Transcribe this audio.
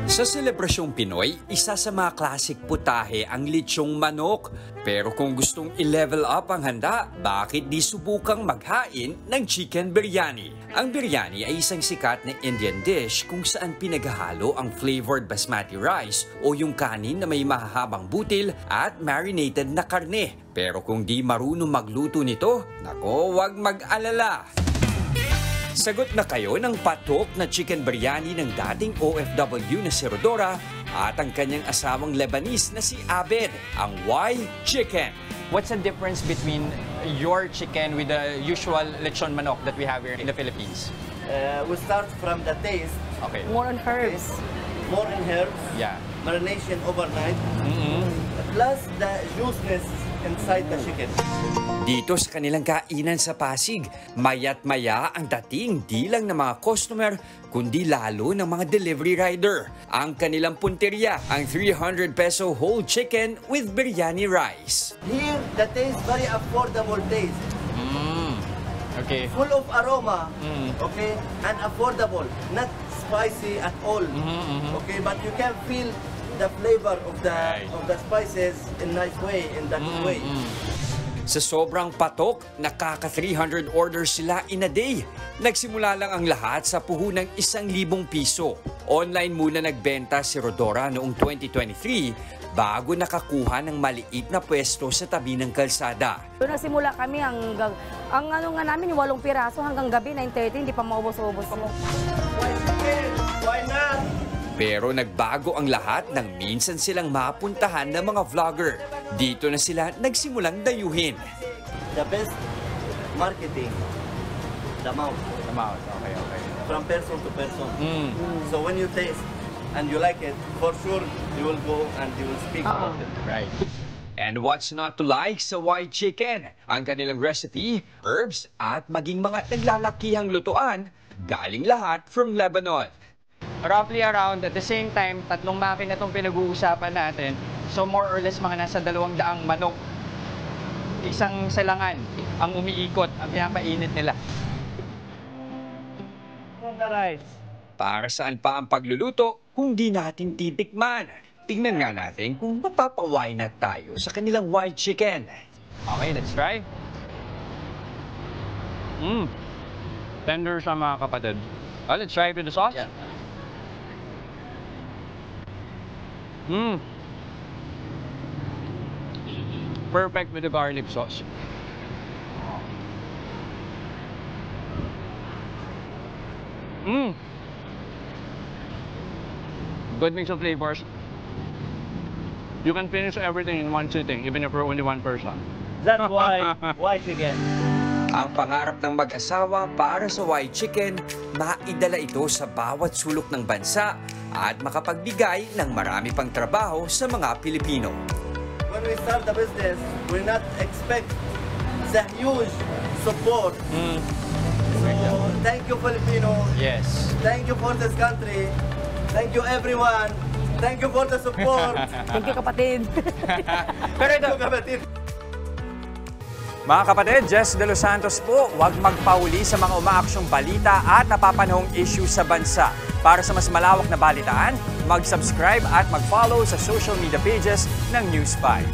Sa selebrasyong Pinoy, isa sa mga classic putahe ang lechong manok. Pero kung gustong i-level up ang handa, bakit di subukang maghain ng chicken biryani? Ang biryani ay isang sikat na Indian dish kung saan pinaghahalo ang flavored basmati rice o yung kanin na may mahahabang butil at marinated na karne. Pero kung di marunong magluto nito, nako, wag mag-alala. Sagot na kayo ng patok na chicken biryani ng dating OFW na si Rodora at ang kanyang asawang Lebanese na si Abed, ang Y Chicken. What's the difference between your chicken with the usual lechon manok that we have here in the Philippines? We start from the taste. Okay. More on herbs. More in herbs. Yeah. Marination overnight. Plus the juiceness inside the chicken. Dito sa kanilang kainan sa Pasig, maya't maya ang dating di lang ng mga customer, kundi lalo ng mga delivery rider. Ang kanilang punteriya, ang 300 peso whole chicken with biryani rice. Here, the taste very affordable taste. Okay. Full of aroma, okay, and affordable. Not spicy at all, okay, but you can feel the flavor of the spices in nice way, in that way. Sa sobrang patok, nakaka 300 orders sila in a day. Nagsimula lang ang lahat sa puhunang 1,000 piso. Online muna nagbenta si Rodora noong 2023 bago nakakuha ng maliit na pwesto sa tabi ng kalsada. Doon nagsimula kami ang ano nga namin, yung 8 piraso hanggang gabi, 9:30, hindi pa maubos-ubos. Why not? Pero nagbago ang lahat nang minsan silang mapuntahan ng mga vlogger. Dito na sila nagsimulang dayuhin. The best marketing, the mouth. The mouth. Okay, okay. From person to person. So when you taste and you like it, for sure you will go and you will speak about it. Right. And what's not to like sa white chicken? Ang kanilang recipe, herbs, at maging mga naglalakihang lutuan, galing lahat from Lebanon. Roughly around at the same time, 3 makina itong pinag-uusapan natin. So more or less mga nasa 200 manok. Isang salangan ang umiikot, ang pinapainit nila. Para saan pa ang pagluluto kung di natin titikman? Tingnan nga natin kung mapapaway na tayo sa kanilang white chicken. Okay, let's try. Tender siya mga kapatid. Oh, let's try it with the sauce. Yeah. Perfect with the garlic sauce. Good mix of flavors. You can finish everything in one sitting, even if you're only one person. That's why chicken. Ang pangarap ng mag-asawa para sa white chicken, maidala ito sa bawat sulok ng bansa at makapagbigay ng marami pang trabaho sa mga Pilipino. When we start the business, we not expect the huge support. So thank you, Filipino. Yes. Thank you for this country. Thank you, everyone. Thank you for the support. Thank you, kapatid. Pero ito, Thank you, kapatid. Mga kapatid, Jess De Los Santos po, huwag magpahuli sa mga umaaksyong balita at napapanahong issue sa bansa. Para sa mas malawak na balitaan, mag-subscribe at mag-follow sa social media pages ng News 5.